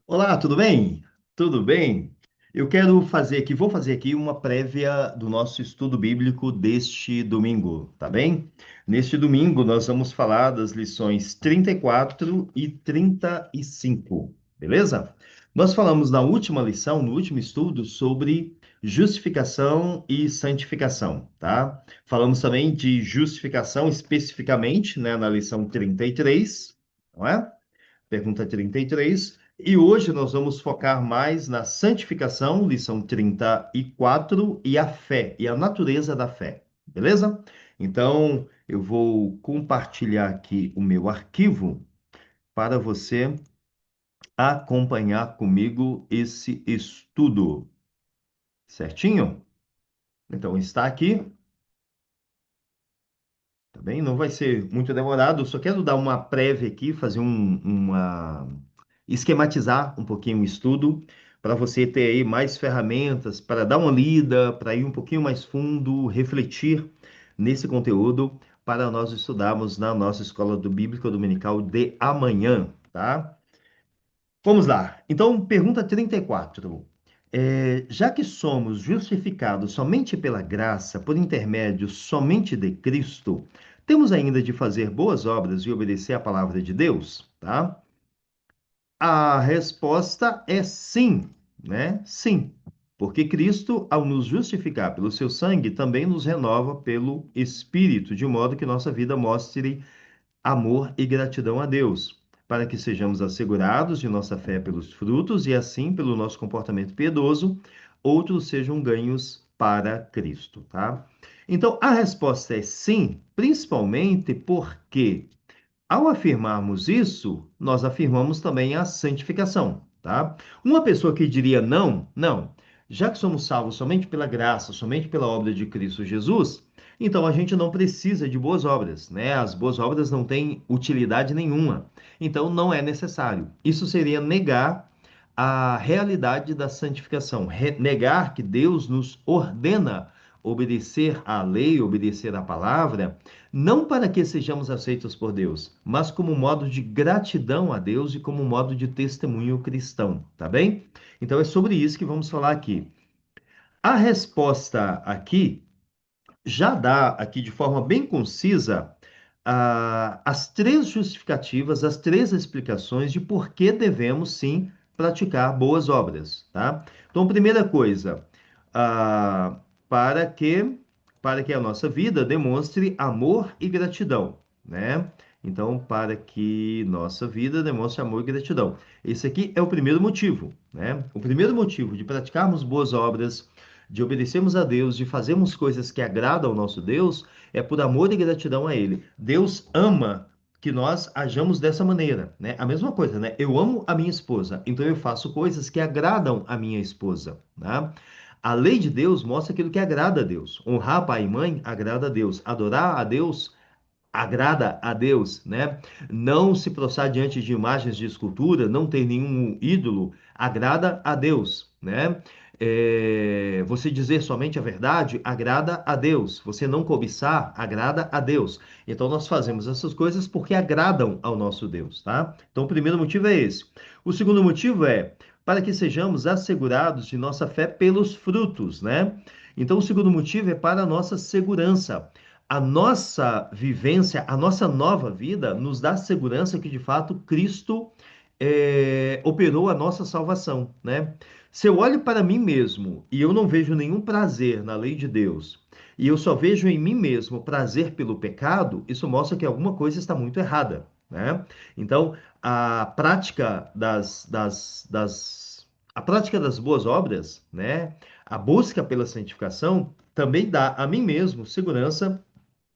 Olá, tudo bem? Tudo bem? Vou fazer aqui uma prévia do nosso estudo bíblico deste domingo, tá bem? Neste domingo nós vamos falar das lições 34 e 35, beleza? Nós falamos na última lição, no último estudo, sobre justificação e santificação, tá? Falamos também de justificação especificamente, né, na lição 33, não é? Pergunta 33. E hoje nós vamos focar mais na santificação, lição 34, e a fé, e a natureza da fé. Beleza? Então, eu vou compartilhar aqui o meu arquivo para você acompanhar comigo esse estudo. Certinho? Então, está aqui. Tá bem? Não vai ser muito demorado, eu só quero dar uma prévia aqui, fazer uma esquematizar um pouquinho o estudo, para você ter aí mais ferramentas para dar uma lida, para ir um pouquinho mais fundo, refletir nesse conteúdo para nós estudarmos na nossa escola do Bíblica Dominical de amanhã, tá? Vamos lá. Então, pergunta 34. Já que somos justificados somente pela graça, por intermédio somente de Cristo, temos ainda de fazer boas obras e obedecer à palavra de Deus? Tá? A resposta é sim, né? Sim. Porque Cristo, ao nos justificar pelo seu sangue, também nos renova pelo Espírito, de modo que nossa vida mostre amor e gratidão a Deus, para que sejamos assegurados de nossa fé pelos frutos e assim, pelo nosso comportamento piedoso, outros sejam ganhos para Cristo, tá? Então, a resposta é sim, principalmente porque ao afirmarmos isso, nós afirmamos também a santificação, tá? Uma pessoa que diria não, não, já que somos salvos somente pela graça, somente pela obra de Cristo Jesus, então a gente não precisa de boas obras, né? As boas obras não têm utilidade nenhuma, então não é necessário. Isso seria negar a realidade da santificação, negar que Deus nos ordena obedecer à lei, obedecer à palavra não para que sejamos aceitos por Deus, mas como modo de gratidão a Deus e como modo de testemunho cristão, tá bem? Então é sobre isso que vamos falar aqui. A resposta aqui já dá aqui de forma bem concisa as três justificativas, as três explicações de por que devemos sim praticar boas obras, tá? Então, primeira coisa, ah, para que para que a nossa vida demonstre amor e gratidão, né? Então, para que nossa vida demonstre amor e gratidão. Esse aqui é o primeiro motivo, né? O primeiro motivo de praticarmos boas obras, de obedecermos a Deus, de fazermos coisas que agradam ao nosso Deus, é por amor e gratidão a Ele. Deus ama que nós hajamos dessa maneira, né? A mesma coisa, né? Eu amo a minha esposa, então eu faço coisas que agradam a minha esposa, né? A lei de Deus mostra aquilo que agrada a Deus. Honrar pai e mãe agrada a Deus. Adorar a Deus agrada a Deus, né? Não se prostrar diante de imagens de escultura, não ter nenhum ídolo, agrada a Deus, né? Você dizer somente a verdade agrada a Deus. Você não cobiçar agrada a Deus. Então nós fazemos essas coisas porque agradam ao nosso Deus, tá? Então o primeiro motivo é esse. O segundo motivo é para que sejamos assegurados de nossa fé pelos frutos, né? Então o segundo motivo é para a nossa segurança. A nossa vivência, a nossa nova vida nos dá segurança que de fato Cristo operou a nossa salvação, né? Se eu olho para mim mesmo e eu não vejo nenhum prazer na lei de Deus, e eu só vejo em mim mesmo prazer pelo pecado, isso mostra que alguma coisa está muito errada, né? Então, a prática a prática das boas obras, né? A busca pela santificação também dá a mim mesmo segurança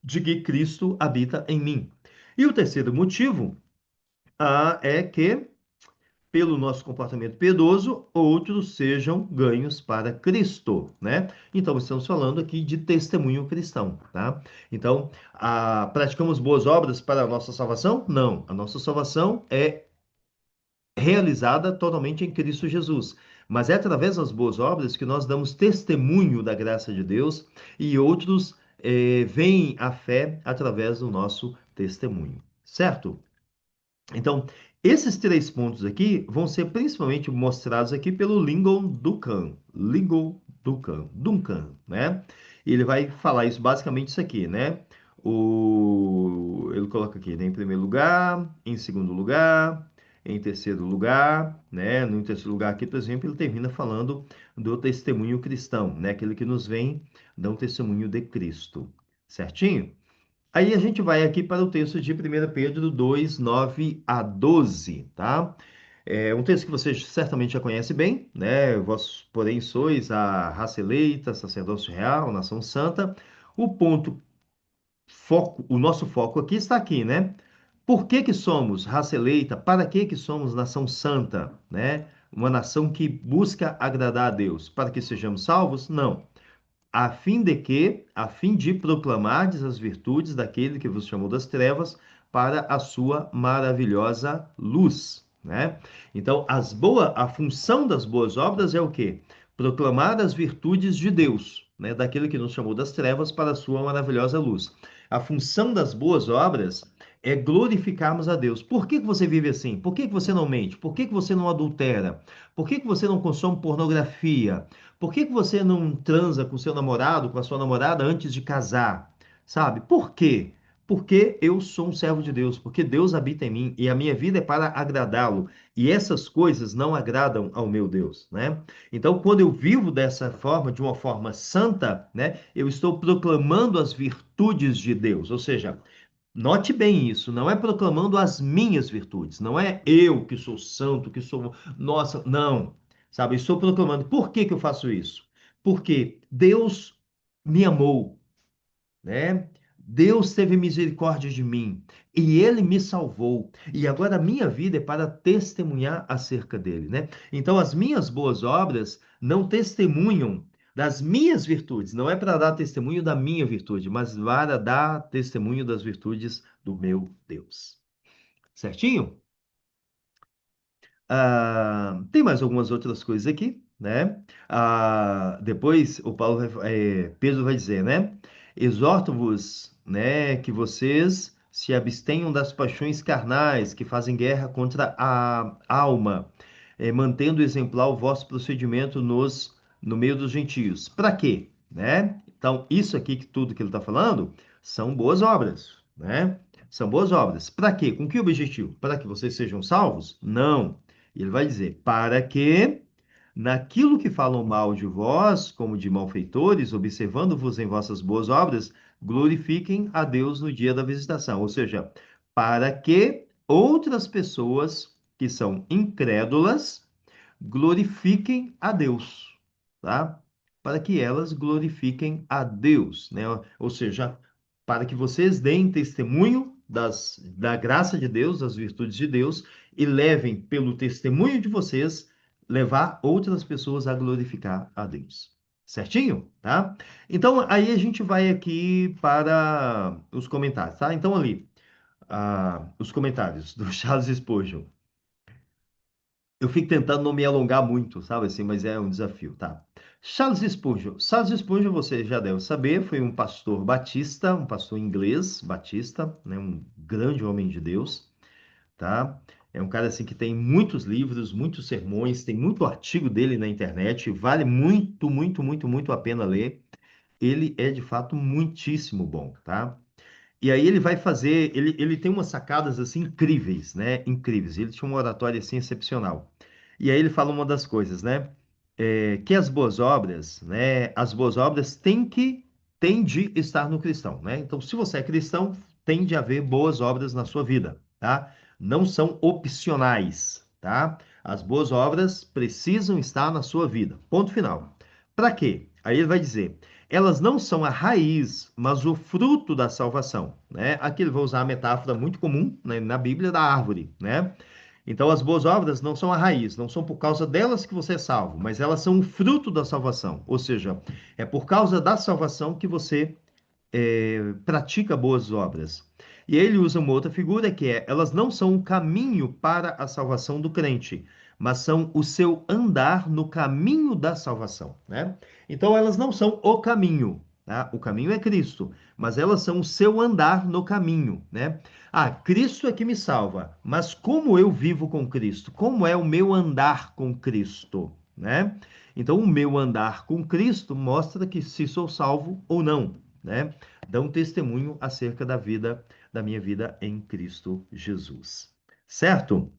de que Cristo habita em mim. E o terceiro motivo é que, pelo nosso comportamento piedoso, outros sejam ganhos para Cristo, né? Então, estamos falando aqui de testemunho cristão, tá? Então, praticamos boas obras para a nossa salvação? Não. A nossa salvação é realizada totalmente em Cristo Jesus. Mas é através das boas obras que nós damos testemunho da graça de Deus e outros veem a fé através do nosso testemunho, certo? Então, Esses três pontos aqui vão ser principalmente mostrados aqui pelo Lincoln Duncan. Lincoln Duncan, Duncan, né? Ele vai falar isso basicamente isso aqui, né? Ele coloca aqui, né? Em primeiro lugar, em segundo lugar, em terceiro lugar, né? No terceiro lugar aqui, por exemplo, ele termina falando do testemunho cristão, né? Aquele que nos vem dar um testemunho de Cristo, certinho? Aí a gente vai aqui para o texto de 1 Pedro 2, 9 a 12, tá? É um texto que você certamente já conhece bem, né? Vós, porém, sois a raça eleita, sacerdócio real, nação santa. O ponto foco, o nosso foco aqui está aqui, né? Por que que somos raça eleita? Para que somos nação santa, né? Uma nação que busca agradar a Deus. Para que sejamos salvos? Não, a fim de proclamardes as virtudes daquele que vos chamou das trevas para a sua maravilhosa luz, né? Então, a função das boas obras é o quê? Proclamar as virtudes de Deus, né? Daquele que nos chamou das trevas para a sua maravilhosa luz. A função das boas obras é glorificarmos a Deus. Por que que você vive assim? Por que que você não mente? Por que que você não adultera? Por que que você não consome pornografia? Por que que você não transa com seu namorado, com a sua namorada antes de casar? Sabe? Por quê? Porque eu sou um servo de Deus, porque Deus habita em mim e a minha vida é para agradá-lo. E essas coisas não agradam ao meu Deus, né? Então, quando eu vivo dessa forma, de uma forma santa, né, eu estou proclamando as virtudes de Deus. Ou seja, note bem isso, não é proclamando as minhas virtudes, não é eu que sou santo, que sou, nossa, não. Sabe, eu estou proclamando. Por que que eu faço isso? Porque Deus me amou, né? Deus teve misericórdia de mim e ele me salvou. E agora a minha vida é para testemunhar acerca dele, né? Então as minhas boas obras não testemunham das minhas virtudes, não é para dar testemunho da minha virtude, mas para dar testemunho das virtudes do meu Deus. Certinho? Tem mais algumas outras coisas aqui, né? Depois o Pedro vai dizer, né? Exorto-vos, né, que vocês se abstenham das paixões carnais que fazem guerra contra a alma, mantendo exemplar o vosso procedimento no meio dos gentios. Para quê? Né? Então, isso aqui, que tudo que ele está falando, são boas obras, né? São boas obras. Para quê? Com que objetivo? Para que vocês sejam salvos? Não. E ele vai dizer: para que, naquilo que falam mal de vós, como de malfeitores, observando-vos em vossas boas obras, glorifiquem a Deus no dia da visitação. Ou seja, para que outras pessoas que são incrédulas glorifiquem a Deus, tá? Para que elas glorifiquem a Deus, né? Ou seja, para que vocês deem testemunho da graça de Deus, das virtudes de Deus, e levem pelo testemunho de vocês, levar outras pessoas a glorificar a Deus. Certinho? Tá? Então, aí a gente vai aqui para os comentários, tá? Então, ali, os comentários do Charles Spurgeon. Eu fico tentando não me alongar muito, sabe assim, mas é um desafio, tá? Charles Spurgeon. Charles Spurgeon, você já deve saber, foi um pastor batista, um pastor inglês batista, né? Um grande homem de Deus, tá? É um cara assim que tem muitos livros, muitos sermões, tem muito artigo dele na internet, vale muito, muito, muito, muito a pena ler. Ele é de fato muitíssimo bom, tá? E aí ele vai fazer, ele tem umas sacadas assim incríveis, né? Incríveis. Ele tinha uma oratória assim excepcional. E aí ele fala uma das coisas, né? Que as boas obras, né? As boas obras têm de estar no cristão, né? Então, se você é cristão, tem de haver boas obras na sua vida, tá? Não são opcionais, tá? As boas obras precisam estar na sua vida. Ponto final. Para quê? Aí ele vai dizer: elas não são a raiz, mas o fruto da salvação, né? Aqui ele vai usar a metáfora muito comum, né, na Bíblia da árvore, né? Então, as boas obras não são a raiz, não são por causa delas que você é salvo, mas elas são o fruto da salvação. Ou seja, é por causa da salvação que você pratica boas obras. E aí ele usa uma outra figura que é: elas não são o caminho para a salvação do crente, mas são o seu andar no caminho da salvação, né? Então, elas não são o caminho. tá? O caminho é Cristo, mas elas são o seu andar no caminho, né? Ah, Cristo é que me salva, mas como eu vivo com Cristo? Como é o meu andar com Cristo, né? Então, o meu andar com Cristo mostra que se sou salvo ou não, né? Dá um testemunho acerca da vida, da minha vida em Cristo Jesus, certo?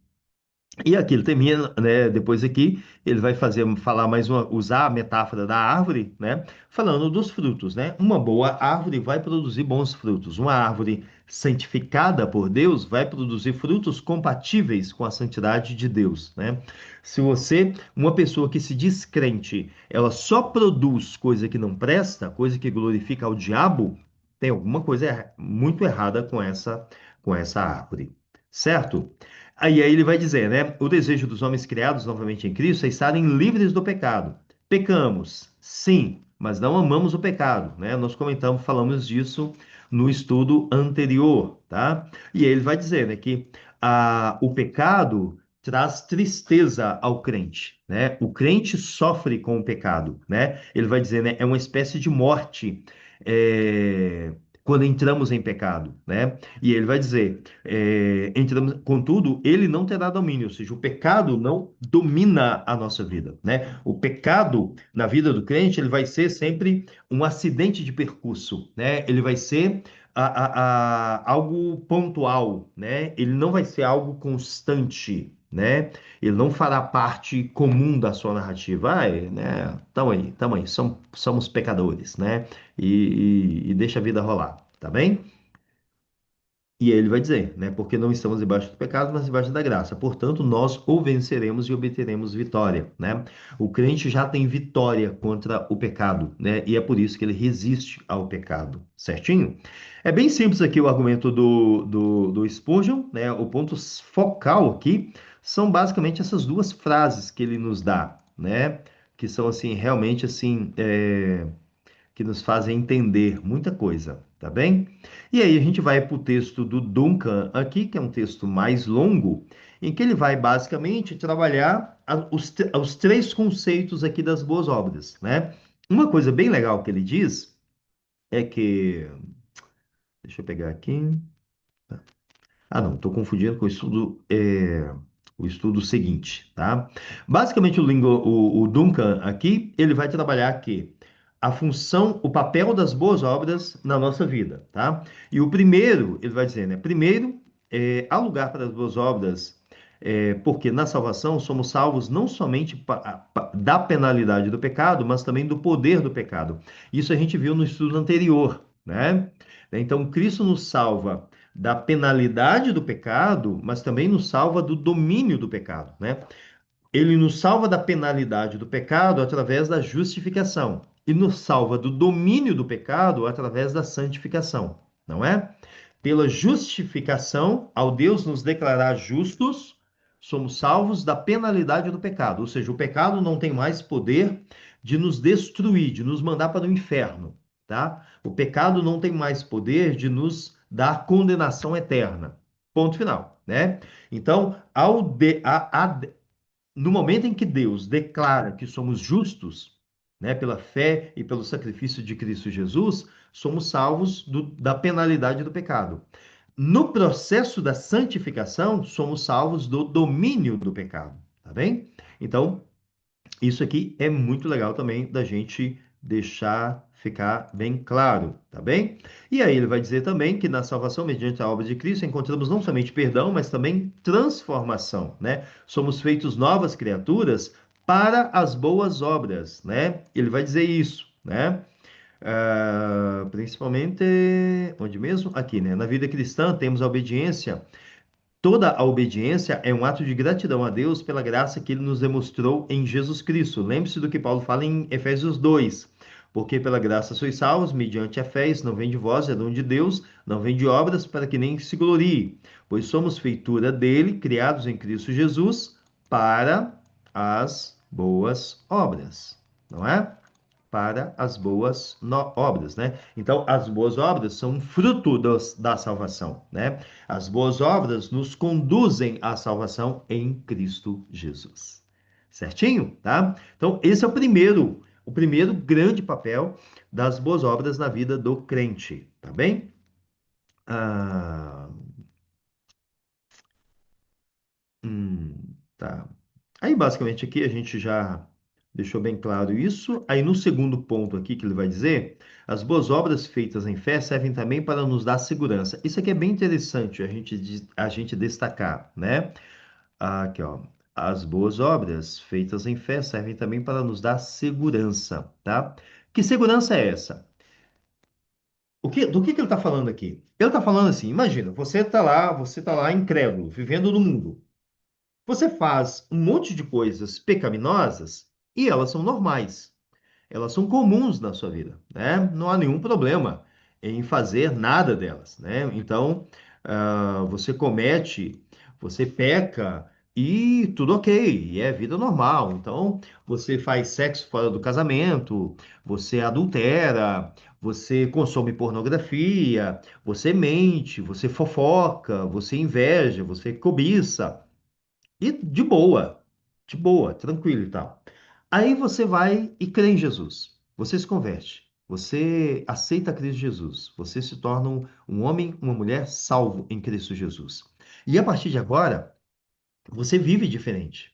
E aqui ele termina, né? Depois aqui ele vai falar mais uma, usar a metáfora da árvore, né? Falando dos frutos, né? Uma boa árvore vai produzir bons frutos. Uma árvore santificada por Deus vai produzir frutos compatíveis com a santidade de Deus, né? Se você, uma pessoa que se diz crente, ela só produz coisa que não presta, coisa que glorifica ao diabo, tem alguma coisa muito errada com essa árvore, certo? Aí ele vai dizer, né? O desejo dos homens criados novamente em Cristo é estarem livres do pecado. Pecamos, sim, mas não amamos o pecado, né? Nós comentamos, falamos disso no estudo anterior, tá? E aí ele vai dizer, né, que o pecado traz tristeza ao crente, né? O crente sofre com o pecado, né? Ele vai dizer, né, é uma espécie de morte, quando entramos em pecado, né? E ele vai dizer contudo, ele não terá domínio, ou seja, o pecado não domina a nossa vida, né? O pecado na vida do crente, ele vai ser sempre um acidente de percurso, né? Ele vai ser algo pontual, né? Ele não vai ser algo constante, né? Ele não fará parte comum da sua narrativa. Né? Tamo aí, somos pecadores, né? E deixa a vida rolar, tá bem? E aí ele vai dizer, né? Porque não estamos debaixo do pecado, mas debaixo da graça. Portanto, nós o venceremos e obteremos vitória, né? O crente já tem vitória contra o pecado, né? E é por isso que ele resiste ao pecado, certinho? É bem simples aqui o argumento do Spurgeon, né? O ponto focal aqui são basicamente essas duas frases que ele nos dá, né? Que são, assim, realmente, assim, que nos fazem entender muita coisa, tá bem? E aí a gente vai para o texto do Duncan aqui, que é um texto mais longo, em que ele vai basicamente trabalhar os três conceitos aqui das boas obras, né? Uma coisa bem legal que ele diz é que, deixa eu pegar aqui. Ah, não, estou confundindo com o estudo seguinte, tá? Basicamente, o Duncan aqui, ele vai trabalhar aqui a função, o papel das boas obras na nossa vida, tá? E o primeiro, ele vai dizer, né? Primeiro, há lugar para as boas obras, porque na salvação somos salvos não somente da penalidade do pecado, mas também do poder do pecado. Isso a gente viu no estudo anterior, né? Então, Cristo nos salva da penalidade do pecado, mas também nos salva do domínio do pecado, né? Ele nos salva da penalidade do pecado através da justificação e nos salva do domínio do pecado através da santificação, não é? Pela justificação, ao Deus nos declarar justos, somos salvos da penalidade do pecado, ou seja, o pecado não tem mais poder de nos destruir, de nos mandar para o inferno, tá? O pecado não tem mais poder de nos dar condenação eterna. Ponto final, né? Então, no momento em que Deus declara que somos justos, né, pela fé e pelo sacrifício de Cristo Jesus, somos salvos da penalidade do pecado. No processo da santificação, somos salvos do domínio do pecado, tá bem? Então, isso aqui é muito legal também da gente deixar ficar bem claro, tá bem? E aí ele vai dizer também que na salvação mediante a obra de Cristo encontramos não somente perdão, mas também transformação, né? Somos feitos novas criaturas para as boas obras, né? Ele vai dizer isso, né? Principalmente, onde mesmo? Aqui, né? Na vida cristã temos a obediência. Toda a obediência é um ato de gratidão a Deus pela graça que ele nos demonstrou em Jesus Cristo. Lembre-se do que Paulo fala em Efésios 2. Porque pela graça sois salvos, mediante a fé, isso não vem de vós, é dom de Deus, não vem de obras, para que nem se glorie. Pois somos feitura dele, criados em Cristo Jesus, para as boas obras. Não é? Para as boas obras, né? Então, as boas obras são um fruto da salvação, né? As boas obras nos conduzem à salvação em Cristo Jesus. Certinho, tá? Então, esse é o primeiro, o primeiro grande papel das boas obras na vida do crente, tá bem? Ah, tá. Aí, basicamente, aqui a gente já deixou bem claro isso. Aí, no segundo ponto aqui que ele vai dizer, as boas obras feitas em fé servem também para nos dar segurança. Isso aqui é bem interessante a gente destacar, né? Aqui, ó. As boas obras feitas em fé servem também para nos dar segurança, tá? Que segurança é essa? Do que ele está falando aqui? Ele está falando assim, imagina, você tá lá incrédulo, vivendo no mundo. Você faz um monte de coisas pecaminosas e elas são normais. Elas são comuns na sua vida, né? Não há nenhum problema em fazer nada delas, né? Então, você comete, você peca e tudo ok, e é vida normal. Então, você faz sexo fora do casamento, você adultera, você consome pornografia, você mente, você fofoca, você inveja, você cobiça. E de boa, tranquilo e tal. Aí você vai e crê em Jesus. Você se converte. Você aceita Cristo Jesus. Você se torna um homem, uma mulher salvo em Cristo Jesus. E a partir de agora, você vive diferente.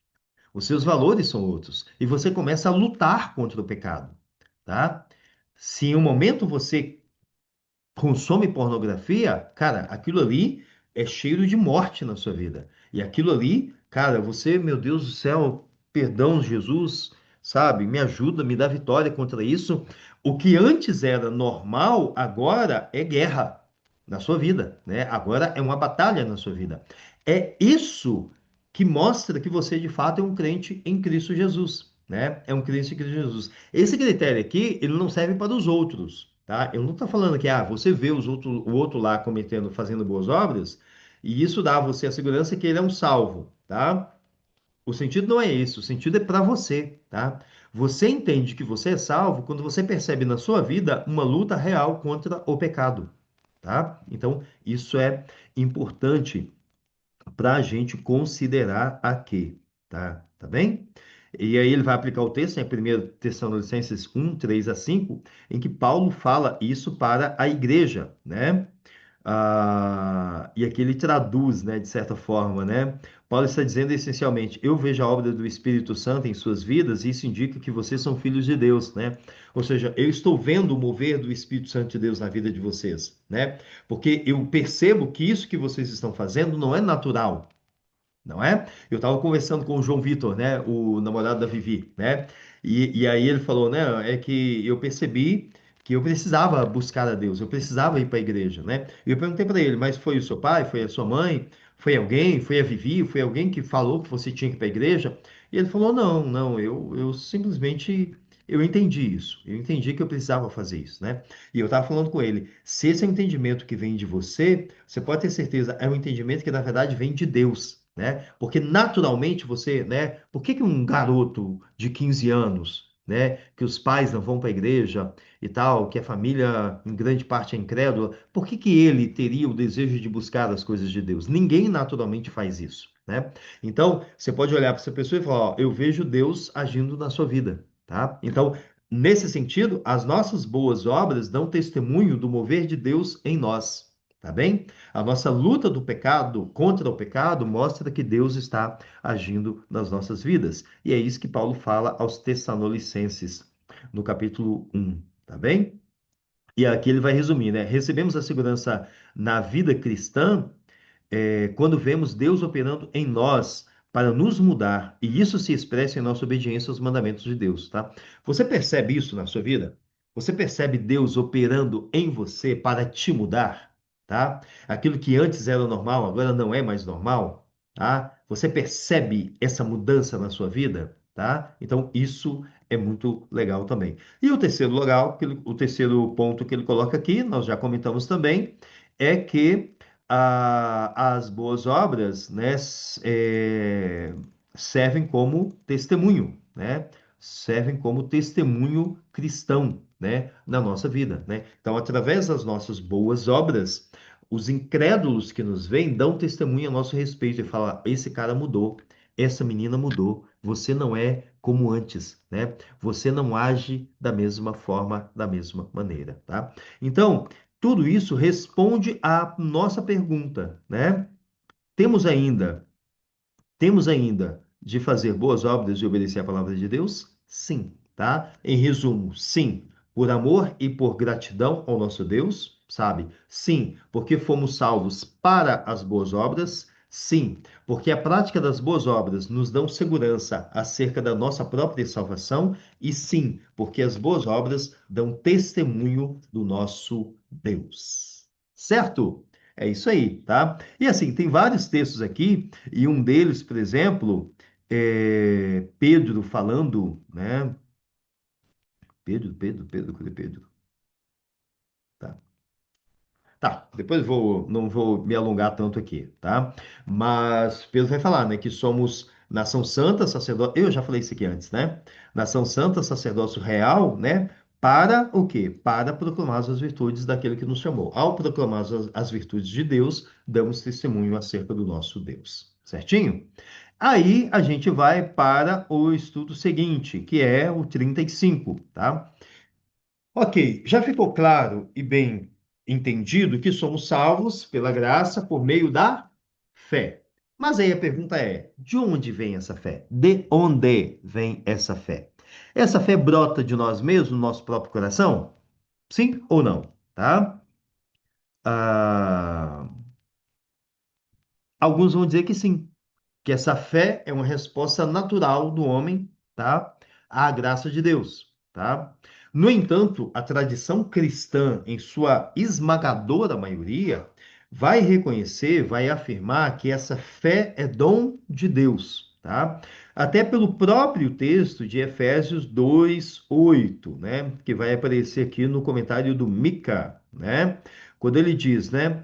Os seus valores são outros. E você começa a lutar contra o pecado, tá? Se em um momento você consome pornografia, cara, aquilo ali é cheiro de morte na sua vida. E aquilo ali, cara, você, meu Deus do céu, perdão, Jesus, sabe, me ajuda, me dá vitória contra isso. O que antes era normal, agora é guerra na sua vida, né? Agora é uma batalha na sua vida. É isso que mostra que você de fato é um crente em Cristo Jesus, né? É um crente em Cristo Jesus. Esse critério aqui, ele não serve para os outros, tá? Eu não estou falando que você vê o outro lá cometendo, fazendo boas obras, e isso dá a você a segurança que ele é um salvo, tá? O sentido não é esse, o sentido é para você, tá? Você entende que você é salvo quando você percebe na sua vida uma luta real contra o pecado, tá? Então, isso é importante para a gente considerar aqui, tá? Tá bem? E aí ele vai aplicar o texto em 1 Tessalonicenses 1, 3 a 5, em que Paulo fala isso para a igreja, né? E aqui ele traduz, né, de certa forma, né? Paulo está dizendo essencialmente: eu vejo a obra do Espírito Santo em suas vidas e isso indica que vocês são filhos de Deus, né? Ou seja, eu estou vendo o mover do Espírito Santo de Deus na vida de vocês, né? Porque eu percebo que isso que vocês estão fazendo não é natural, não é? Eu estava conversando com o João Vitor, né, o namorado da Vivi, né? E aí ele falou, né, é que eu percebi que eu precisava buscar a Deus, eu precisava ir para a igreja, né? E eu perguntei para ele, mas foi o seu pai, foi a sua mãe, foi alguém, foi a Vivi, foi alguém que falou que você tinha que ir para a igreja? E ele falou, não, não, eu simplesmente eu entendi isso, eu entendi que eu precisava fazer isso, né? E eu estava falando com ele, se esse é um entendimento que vem de você, você pode ter certeza, é um entendimento que na verdade vem de Deus, né? Porque naturalmente você, né? Por que que um garoto de 15 anos, né, que os pais não vão para a igreja e tal, que a família em grande parte é incrédula, por que que ele teria o desejo de buscar as coisas de Deus? Ninguém naturalmente faz isso, né? Então, você pode olhar para essa pessoa e falar, ó, eu vejo Deus agindo na sua vida, tá? Então, nesse sentido, as nossas boas obras dão testemunho do mover de Deus em nós, tá bem? A nossa luta do pecado contra o pecado mostra que Deus está agindo nas nossas vidas. E é isso que Paulo fala aos Tessalonicenses, no capítulo 1, tá bem? E aqui ele vai resumir, né? Recebemos a segurança na vida cristã quando vemos Deus operando em nós para nos mudar, e isso se expressa em nossa obediência aos mandamentos de Deus, tá? Você percebe isso na sua vida? Você percebe Deus operando em você para te mudar, tá? Aquilo que antes era normal, agora não é mais normal, tá? Você percebe essa mudança na sua vida, tá? Então isso é muito legal também. E o terceiro legal, o terceiro ponto que ele coloca aqui, nós já comentamos também, é que as boas obras, né, servem como testemunho, né? Servem como testemunho cristão, né, na nossa vida, né? Então, através das nossas boas obras, os incrédulos que nos veem dão testemunho a nosso respeito e falam: esse cara mudou, essa menina mudou. Você não é como antes, né? Você não age da mesma forma, da mesma maneira, tá? Então, tudo isso responde à nossa pergunta, né? Temos ainda temos ainda de fazer boas obras e obedecer à palavra de Deus? Sim, tá? Em resumo, sim, por amor e por gratidão ao nosso Deus, sabe? Sim, porque fomos salvos para as boas obras. Sim, porque a prática das boas obras nos dão segurança acerca da nossa própria salvação. E sim, porque as boas obras dão testemunho do nosso Deus. Certo? É isso aí, tá? E assim, tem vários textos aqui e um deles, por exemplo, é Pedro falando, né? Cadê Pedro? Tá. Tá, depois não vou me alongar tanto aqui, tá? Mas Pedro vai falar, né, que somos nação santa, sacerdócio. Eu já falei isso aqui antes, né? Nação santa, sacerdócio real, né? Para o quê? Para proclamar as virtudes daquele que nos chamou. Ao proclamar as virtudes de Deus, damos testemunho acerca do nosso Deus. Certinho? Aí a gente vai para o estudo seguinte, que é o 35, tá? Ok, já ficou claro e bem entendido que somos salvos pela graça por meio da fé. Mas aí a pergunta é: de onde vem essa fé? De onde vem essa fé? Essa fé brota de nós mesmos, no nosso próprio coração? Sim ou não? Tá? Ah, alguns vão dizer que sim, que essa fé é uma resposta natural do homem, tá? À graça de Deus, tá? No entanto, a tradição cristã, em sua esmagadora maioria, vai reconhecer, vai afirmar que essa fé é dom de Deus, tá? Até pelo próprio texto de Efésios 2:8, né? Que vai aparecer aqui no comentário do Mica, né? Quando ele diz, né?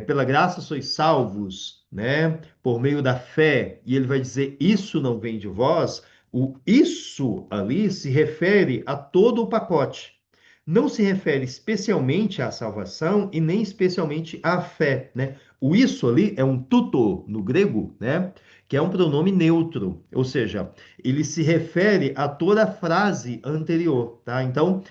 Pela graça sois salvos, né? Por meio da fé, e ele vai dizer: Isso não vem de vós. O isso ali se refere a todo o pacote. Não se refere especialmente à salvação e nem especialmente à fé, né? O isso ali é um tutor no grego, né? Que é um pronome neutro, ou seja, ele se refere a toda a frase anterior, tá? Então,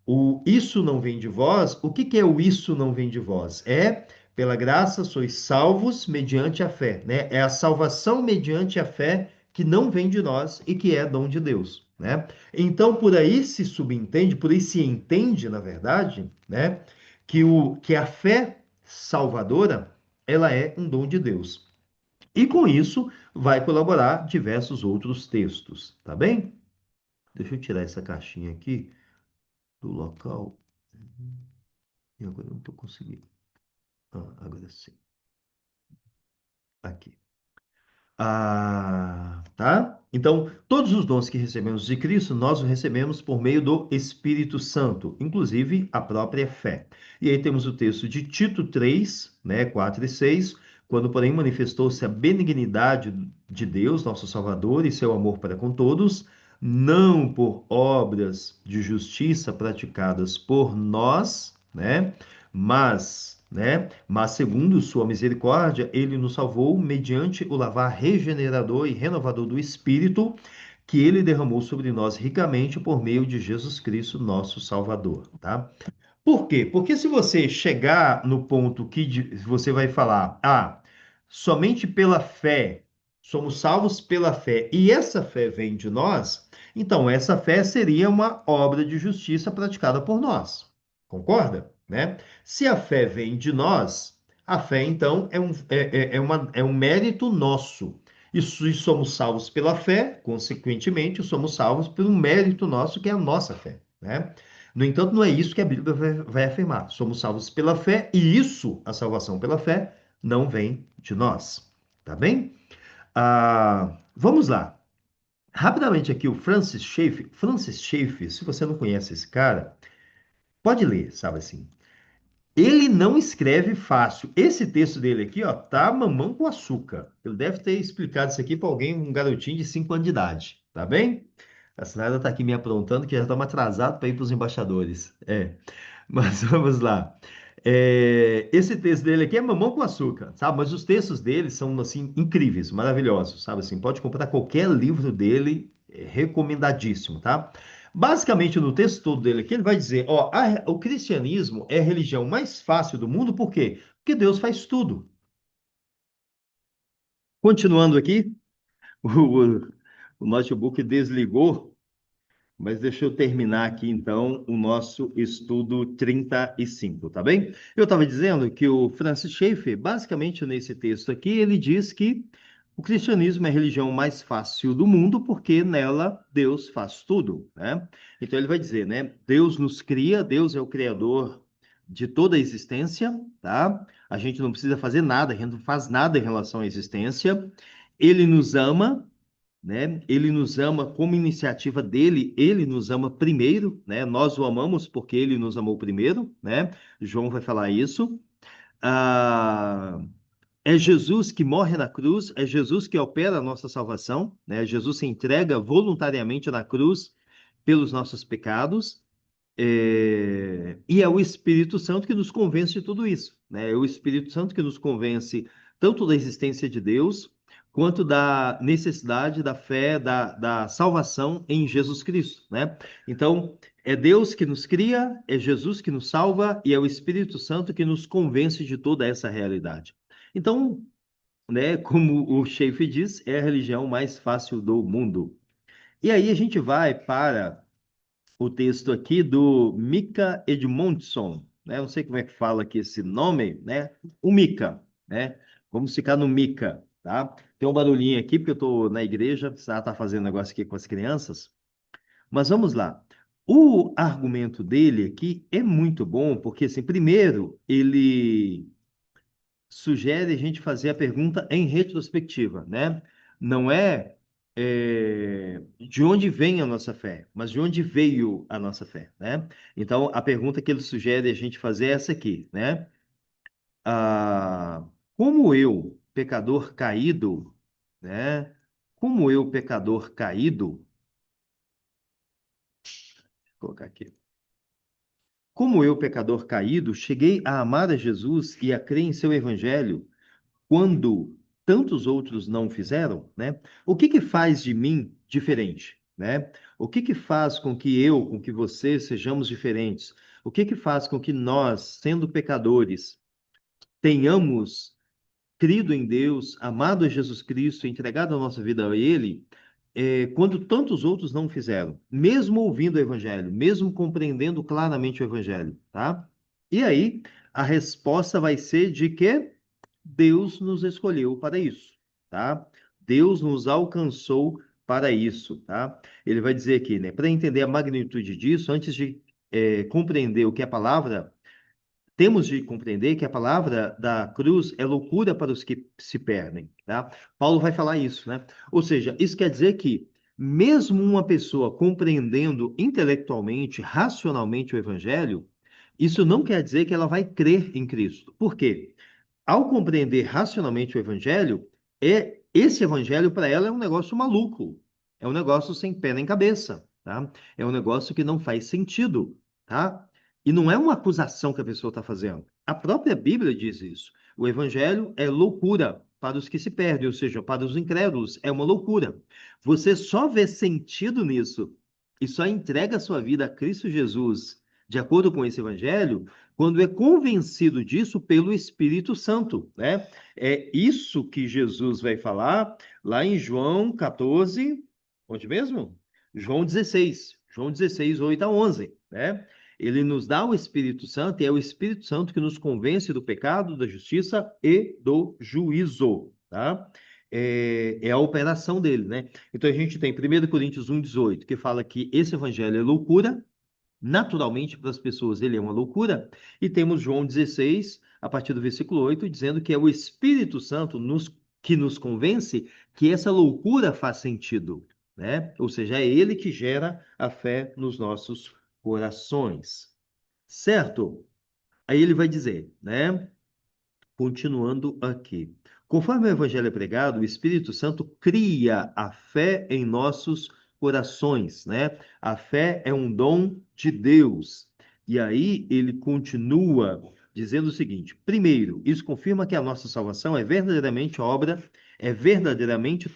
o isso não vem de vós. O que que é o isso não vem de vós? É pela graça sois salvos mediante a fé, né? É a salvação mediante a fé que não vem de nós e que é dom de Deus, né? Então por aí se subentende, por aí se entende, na verdade, né, que a fé salvadora, ela é um dom de Deus. E com isso vai colaborar diversos outros textos, tá bem? Deixa eu tirar essa caixinha aqui do local. E agora eu não estou conseguindo. Ah, agora sim. Aqui. Tá? Então, todos os dons que recebemos de Cristo, nós os recebemos por meio do Espírito Santo, inclusive a própria fé. E aí temos o texto de Tito 3, né, 4 e 6, quando, porém, manifestou-se a benignidade de Deus, nosso Salvador, e seu amor para com todos, não por obras de justiça praticadas por nós, né, mas segundo sua misericórdia, ele nos salvou mediante o lavar regenerador e renovador do Espírito, que ele derramou sobre nós ricamente por meio de Jesus Cristo, nosso Salvador, tá? Por quê? Porque se você chegar no ponto que você vai falar, somente pela fé, somos salvos pela fé, e essa fé vem de nós, então essa fé seria uma obra de justiça praticada por nós. Concorda? Né? Se a fé vem de nós, a fé então é um mérito nosso. E somos salvos pela fé, consequentemente, somos salvos pelo mérito nosso, que é a nossa fé, né? No entanto, não é isso que a Bíblia vai afirmar. Somos salvos pela fé, e isso, a salvação pela fé, não vem de nós. Tá bem? Vamos lá. Rapidamente aqui, o Francis Schaeffer. Francis Schaeffer, se você não conhece esse cara, pode ler, sabe assim. Ele não escreve fácil. Esse texto dele aqui, ó, tá mamão com açúcar. Ele deve ter explicado isso aqui para alguém, um garotinho de 5 anos de idade, tá bem? A Sinara tá aqui me aprontando que já estamos atrasados para ir para os embaixadores. Mas vamos lá. Esse texto dele aqui é mamão com açúcar, sabe? Mas os textos dele são, assim, incríveis, maravilhosos, sabe? Assim, pode comprar qualquer livro dele, é recomendadíssimo, tá? Basicamente, no texto todo dele aqui, ele vai dizer, ó, o cristianismo é a religião mais fácil do mundo, por quê? Porque Deus faz tudo. Continuando aqui, o, o notebook desligou. Mas deixa eu terminar aqui, então, o nosso estudo 35, tá bem? Eu estava dizendo que o Francis Schaeffer, basicamente nesse texto aqui, ele diz que o cristianismo é a religião mais fácil do mundo porque nela Deus faz tudo, né? Então ele vai dizer, né? Deus nos cria, Deus é o criador de toda a existência, tá? A gente não precisa fazer nada, a gente não faz nada em relação à existência. Ele nos ama, né? Ele nos ama como iniciativa dele, ele nos ama primeiro, né? Nós o amamos porque ele nos amou primeiro, né? João vai falar isso. Ah, é Jesus que morre na cruz, é Jesus que opera a nossa salvação, né? Jesus se entrega voluntariamente na cruz pelos nossos pecados. E é o Espírito Santo que nos convence de tudo isso, né? É o Espírito Santo que nos convence tanto da existência de Deus, quanto da necessidade da fé, da salvação em Jesus Cristo, né? Então, é Deus que nos cria, é Jesus que nos salva e é o Espírito Santo que nos convence de toda essa realidade. Então, né, como o Sheif diz, é a religião mais fácil do mundo. E aí a gente vai para o texto aqui do Mika Edmondson, né? Não sei como é que fala aqui esse nome, né? O Mika, né? Vamos ficar no Mika, tá? Tem um barulhinho aqui porque eu estou na igreja, tá fazendo negócio aqui com as crianças, mas vamos lá. O argumento dele aqui é muito bom, porque assim, primeiro ele sugere a gente fazer a pergunta em retrospectiva, né? Não de onde vem a nossa fé, mas de onde veio a nossa fé, né? Então, a pergunta que ele sugere a gente fazer é essa aqui, né? Como eu, pecador caído, né? Como eu, pecador caído, vou colocar aqui. Como eu, pecador caído, cheguei a amar a Jesus e a crer em seu evangelho, quando tantos outros não fizeram, né? O que que faz de mim diferente, né? O que que faz com que eu, com que você sejamos diferentes? O que que faz com que nós, sendo pecadores, tenhamos crido em Deus, amado a Jesus Cristo, entregado a nossa vida a Ele, quando tantos outros não fizeram, mesmo ouvindo o Evangelho, mesmo compreendendo claramente o Evangelho, tá? E aí, a resposta vai ser de que Deus nos escolheu para isso, tá? Deus nos alcançou para isso, tá? Ele vai dizer aqui, né? Para entender a magnitude disso, antes de compreender o que é a palavra, temos de compreender que a palavra da cruz é loucura para os que se perdem, tá? Paulo vai falar isso, né? Ou seja, isso quer dizer que mesmo uma pessoa compreendendo intelectualmente, racionalmente o evangelho, isso não quer dizer que ela vai crer em Cristo. Por quê? Ao compreender racionalmente o evangelho, esse evangelho para ela é um negócio maluco, é um negócio sem pé nem cabeça, tá? É um negócio que não faz sentido, tá? E não é uma acusação que a pessoa está fazendo. A própria Bíblia diz isso. O evangelho é loucura para os que se perdem, ou seja, para os incrédulos, é uma loucura. Você só vê sentido nisso e só entrega a sua vida a Cristo Jesus, de acordo com esse evangelho, quando é convencido disso pelo Espírito Santo, né? É isso que Jesus vai falar lá em João 14, onde mesmo? João 16, 8 a 11, né? Ele nos dá o Espírito Santo e é o Espírito Santo que nos convence do pecado, da justiça e do juízo, tá? É a operação dele, né? Então a gente tem 1 Coríntios 1,18, que fala que esse evangelho é loucura, naturalmente para as pessoas ele é uma loucura, e temos João 16, a partir do versículo 8, dizendo que é o Espírito Santo que nos convence que essa loucura faz sentido, né? Ou seja, é ele que gera a fé nos nossos corações. Certo? Aí ele vai dizer, né? Continuando aqui. Conforme o evangelho é pregado, o Espírito Santo cria a fé em nossos corações, né? A fé é um dom de Deus. E aí ele continua dizendo o seguinte: primeiro, isso confirma que a nossa salvação é verdadeiramente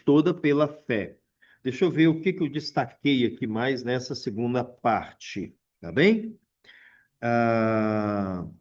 toda pela fé. Deixa eu ver o que que eu destaquei aqui mais nessa segunda parte, tá bem?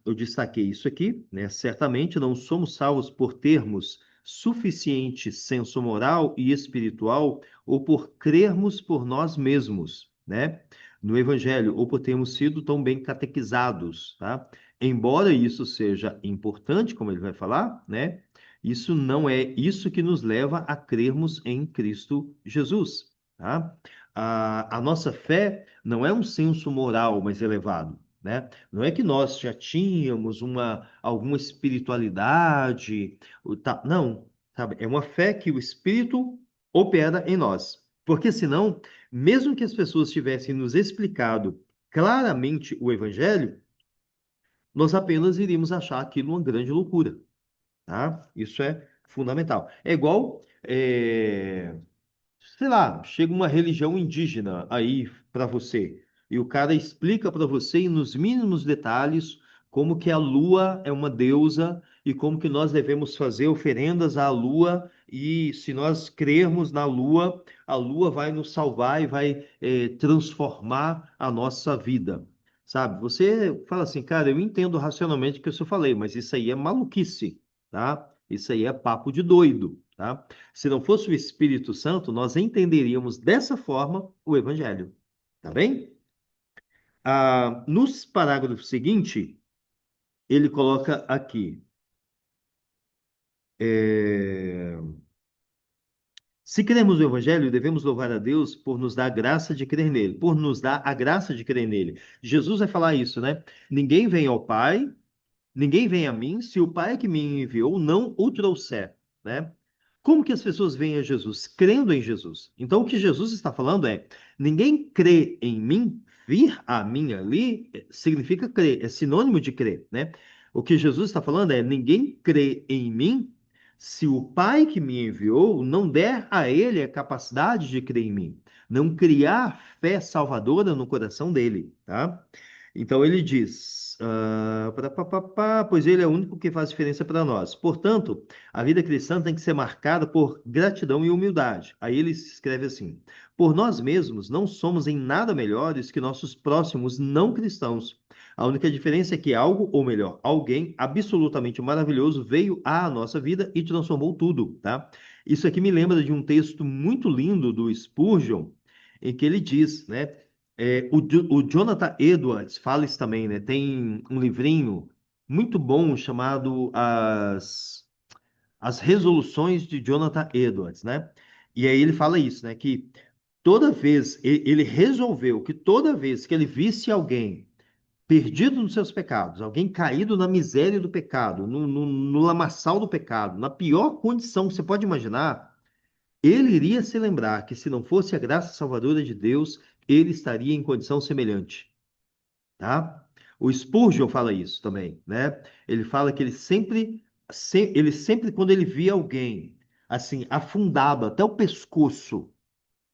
Eu destaquei isso aqui, né? Certamente não somos salvos por termos suficiente senso moral e espiritual ou por crermos por nós mesmos, né? No Evangelho, ou por termos sido tão bem catequizados, tá? Embora isso seja importante, como ele vai falar, né? Isso não é isso que nos leva a crermos em Cristo Jesus, tá? A nossa fé não é um senso moral mais elevado, né? Não é que nós já tínhamos alguma espiritualidade, não, sabe? É uma fé que o Espírito opera em nós. Porque senão, mesmo que as pessoas tivessem nos explicado claramente o Evangelho, nós apenas iríamos achar aquilo uma grande loucura, tá? Isso é fundamental. É igual, sei lá, chega uma religião indígena aí para você e o cara explica para você nos mínimos detalhes como que a lua é uma deusa e como que nós devemos fazer oferendas à lua e se nós crermos na lua, a lua vai nos salvar e vai transformar a nossa vida. Sabe? Você fala assim, cara, eu entendo racionalmente o que eu falei, mas isso aí é maluquice, tá? Isso aí é papo de doido, tá? Se não fosse o Espírito Santo, nós entenderíamos dessa forma o Evangelho. Tá bem? Nos parágrafos seguintes, ele coloca aqui: é, se cremos no Evangelho, devemos louvar a Deus por nos dar a graça de crer nele, por nos dar a graça de crer nele. Jesus vai falar isso, né? Ninguém vem ao Pai, ninguém vem a mim se o Pai que me enviou não o trouxer, né? Como que as pessoas veem a Jesus? Crendo em Jesus. Então, o que Jesus está falando é: ninguém crê em mim, vir a mim ali, significa crer, é sinônimo de crer, né? O que Jesus está falando é: ninguém crê em mim se o Pai que me enviou não der a ele a capacidade de crer em mim, não criar fé salvadora no coração dele, tá? Então ele diz, pois ele é o único que faz diferença para nós. Portanto, a vida cristã tem que ser marcada por gratidão e humildade. Aí ele escreve assim: por nós mesmos não somos em nada melhores que nossos próximos não cristãos. A única diferença é que algo, ou melhor, alguém absolutamente maravilhoso veio à nossa vida e transformou tudo, tá? Isso aqui me lembra de um texto muito lindo do Spurgeon, em que ele diz, né? O Jonathan Edwards fala isso também, né? Tem um livrinho muito bom chamado As Resoluções de Jonathan Edwards, né? E aí ele fala isso, né? Que toda vez, ele resolveu que toda vez que ele visse alguém perdido nos seus pecados, alguém caído na miséria do pecado, no lamaçal do pecado, na pior condição que você pode imaginar, ele iria se lembrar que se não fosse a graça salvadora de Deus, ele estaria em condição semelhante, tá? O Spurgeon fala isso também, né? Ele fala que ele sempre quando ele via alguém assim afundado até o pescoço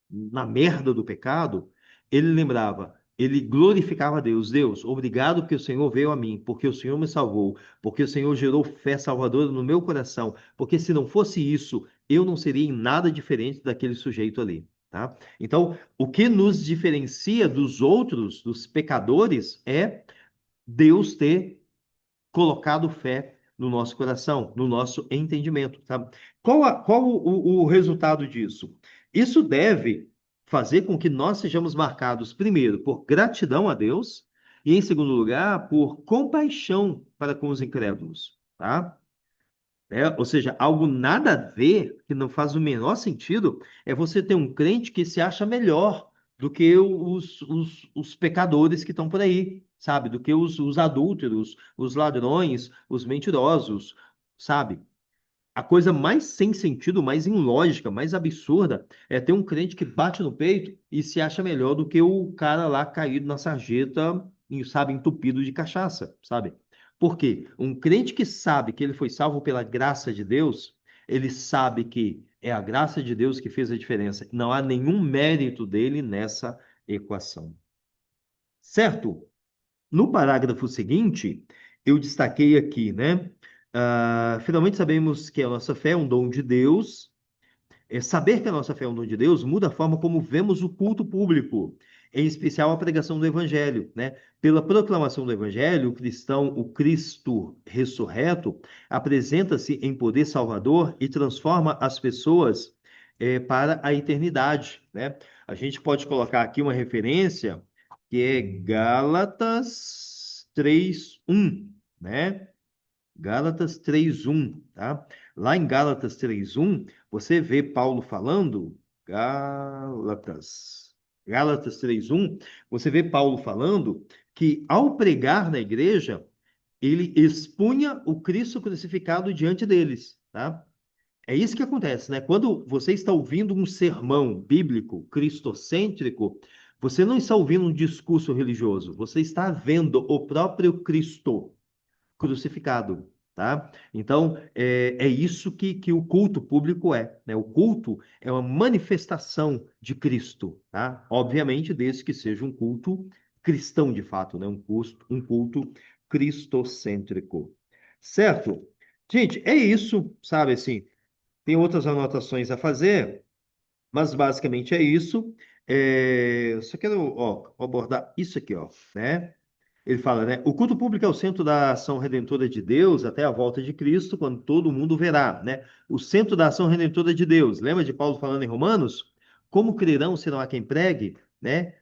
na merda do pecado, ele lembrava, ele glorificava a Deus. Deus, obrigado porque o Senhor veio a mim, porque o Senhor me salvou, porque o Senhor gerou fé salvadora no meu coração, porque se não fosse isso, eu não seria em nada diferente daquele sujeito ali, tá? Então, o que nos diferencia dos outros, dos pecadores, é Deus ter colocado fé no nosso coração, no nosso entendimento, tá? Qual o resultado disso? Isso deve fazer com que nós sejamos marcados, primeiro, por gratidão a Deus e, em segundo lugar, por compaixão para com os incrédulos, tá? Ou seja, algo nada a ver, que não faz o menor sentido, é você ter um crente que se acha melhor do que os pecadores que estão por aí, sabe? Do que os adúlteros, os ladrões, os mentirosos, sabe? A coisa mais sem sentido, mais ilógica, mais absurda é ter um crente que bate no peito e se acha melhor do que o cara lá caído na sarjeta, sabe, entupido de cachaça, sabe? Por quê? Um crente que sabe que ele foi salvo pela graça de Deus, ele sabe que é a graça de Deus que fez a diferença. Não há nenhum mérito dele nessa equação. Certo? No parágrafo seguinte, eu destaquei aqui, né? Finalmente sabemos que a nossa fé é um dom de Deus. Saber que a nossa fé é um dom de Deus muda a forma como vemos o culto público, em especial a pregação do Evangelho, né? Pela proclamação do Evangelho, o cristão, o Cristo ressurreto, apresenta-se em poder salvador e transforma as pessoas para a eternidade, né? A gente pode colocar aqui uma referência que é Gálatas 3:1, né? Gálatas 3:1, tá? Lá em Gálatas 3:1, você vê Paulo falando, Gálatas 3:1, você vê Paulo falando que ao pregar na igreja, ele expunha o Cristo crucificado diante deles, tá? É isso que acontece, né? Quando você está ouvindo um sermão bíblico, cristocêntrico, você não está ouvindo um discurso religioso, você está vendo o próprio Cristo crucificado, tá? Então, é isso que o culto público é, né? O culto é uma manifestação de Cristo, tá? Obviamente, desde que seja um culto cristão de fato, né? Um culto cristocêntrico, certo? Gente, é isso, sabe assim, tem outras anotações a fazer, mas basicamente é isso. Eu só quero, ó, abordar isso aqui, ó, né? Ele fala, né? O culto público é o centro da ação redentora de Deus até a volta de Cristo, quando todo mundo verá, né? O centro da ação redentora de Deus. Lembra de Paulo falando em Romanos? Como crerão se não há quem pregue, né?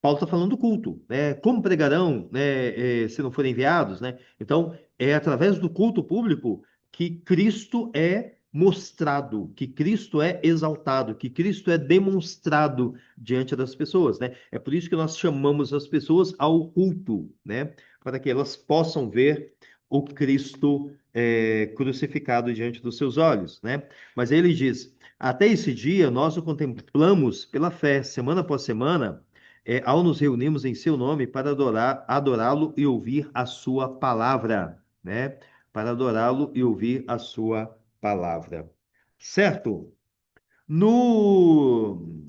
Paulo está falando do culto, né? Como pregarão, né, se não forem enviados, né? Então, é através do culto público que Cristo é mostrado, que Cristo é exaltado, que Cristo é demonstrado diante das pessoas, né? É por isso que nós chamamos as pessoas ao culto, né? Para que elas possam ver o Cristo crucificado diante dos seus olhos, né? Mas ele diz: até esse dia nós o contemplamos pela fé, semana após semana ao nos reunirmos em seu nome para adorá-lo e ouvir a sua palavra, né? Para adorá-lo e ouvir a sua palavra. Certo? No,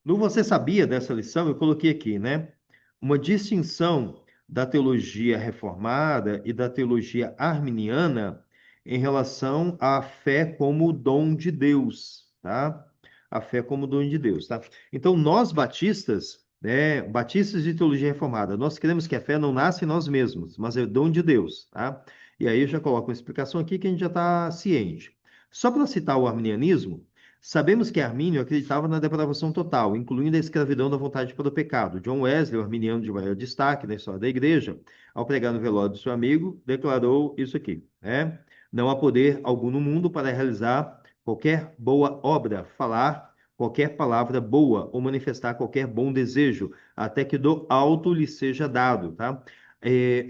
no Você Sabia dessa lição, eu coloquei aqui, né? Uma distinção da teologia reformada e da teologia arminiana em relação à fé como dom de Deus, tá? A fé como dom de Deus, tá? Então, nós batistas, né, batistas de teologia reformada, nós cremos que a fé não nasce em nós mesmos, mas é dom de Deus, tá? E aí eu já coloco uma explicação aqui que a gente já está ciente. Só para citar o arminianismo, sabemos que Armínio acreditava na depravação total, incluindo a escravidão da vontade para o pecado. John Wesley, o arminiano de maior destaque na história da igreja, ao pregar no velório do seu amigo, declarou isso aqui, né? Não há poder algum no mundo para realizar qualquer boa obra, falar qualquer palavra boa ou manifestar qualquer bom desejo, até que do alto lhe seja dado, tá?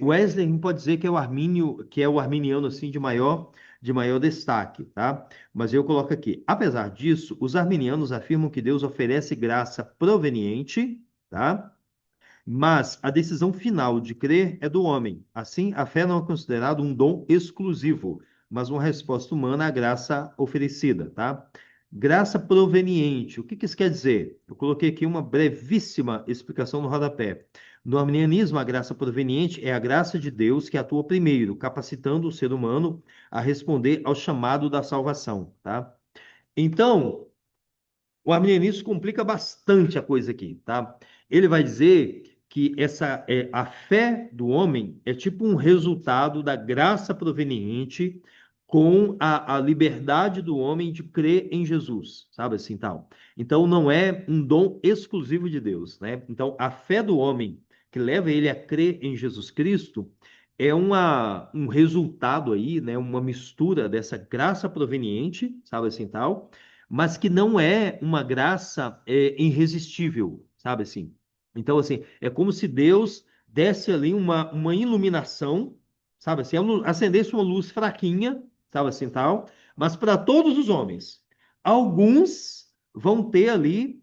Wesley a gente pode dizer que é o Armínio, que é o arminiano assim de maior destaque, tá? Mas eu coloco aqui, apesar disso, os arminianos afirmam que Deus oferece graça proveniente, tá? Mas a decisão final de crer é do homem. Assim, a fé não é considerada um dom exclusivo, mas uma resposta humana à graça oferecida, tá? Graça proveniente. O que que isso quer dizer? Eu coloquei aqui uma brevíssima explicação no rodapé. No arminianismo, a graça proveniente é a graça de Deus que atua primeiro, capacitando o ser humano a responder ao chamado da salvação, tá? Então, o arminianismo complica bastante a coisa aqui, tá? Ele vai dizer que a fé do homem é tipo um resultado da graça proveniente com a liberdade do homem de crer em Jesus, sabe assim, tal. Então não é um dom exclusivo de Deus, né? Então a fé do homem que leva ele a crer em Jesus Cristo é um resultado aí, né? Uma mistura dessa graça proveniente, sabe assim, tal, mas que não é uma graça irresistível, sabe assim? Então, assim, é como se Deus desse ali uma iluminação, sabe assim? Acendesse uma luz fraquinha, sabe assim, tal, mas para todos os homens. Alguns vão ter ali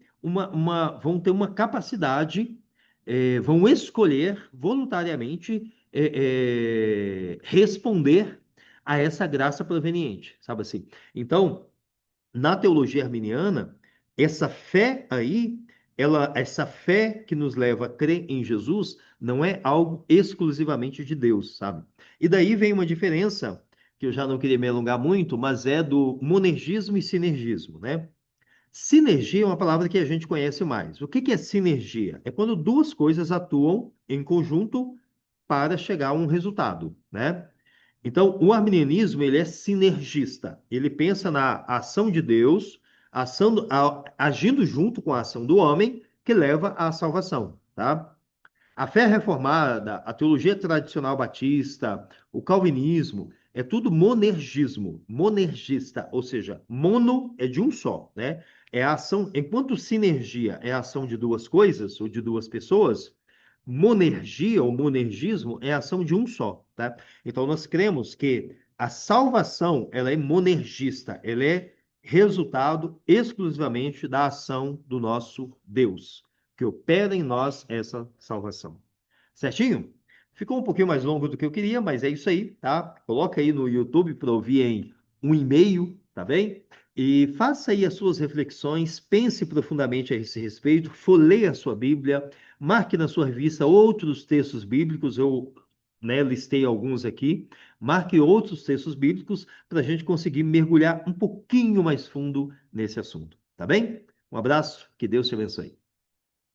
vão ter uma capacidade, vão escolher voluntariamente responder a essa graça proveniente, sabe assim? Então, na teologia arminiana, essa fé aí essa fé que nos leva a crer em Jesus não é algo exclusivamente de Deus, sabe? E daí vem uma diferença, que eu já não queria me alongar muito, mas é do monergismo e sinergismo, né? Sinergia é uma palavra que a gente conhece mais. O que que é sinergia? É quando duas coisas atuam em conjunto para chegar a um resultado, né? Então, o arminianismo, ele é sinergista. Ele pensa na ação de Deus, agindo junto com a ação do homem, que leva à salvação, tá? A fé reformada, a teologia tradicional batista, o calvinismo, é tudo monergismo, monergista, ou seja, mono é de um só, né? É a ação, enquanto sinergia é a ação de duas coisas ou de duas pessoas, monergia ou monergismo é a ação de um só, tá? Então nós cremos que a salvação, ela é monergista, ela é resultado exclusivamente da ação do nosso Deus que opera em nós essa salvação. Certinho? Ficou um pouquinho mais longo do que eu queria, mas é isso aí, tá? Coloca aí no YouTube para ouvir em um e-mail, tá bem? E faça aí as suas reflexões, pense profundamente a esse respeito, folheie a sua Bíblia, marque na sua revista outros textos bíblicos, eu listei alguns aqui, marque outros textos bíblicos para a gente conseguir mergulhar um pouquinho mais fundo nesse assunto, tá bem? Um abraço, que Deus te abençoe.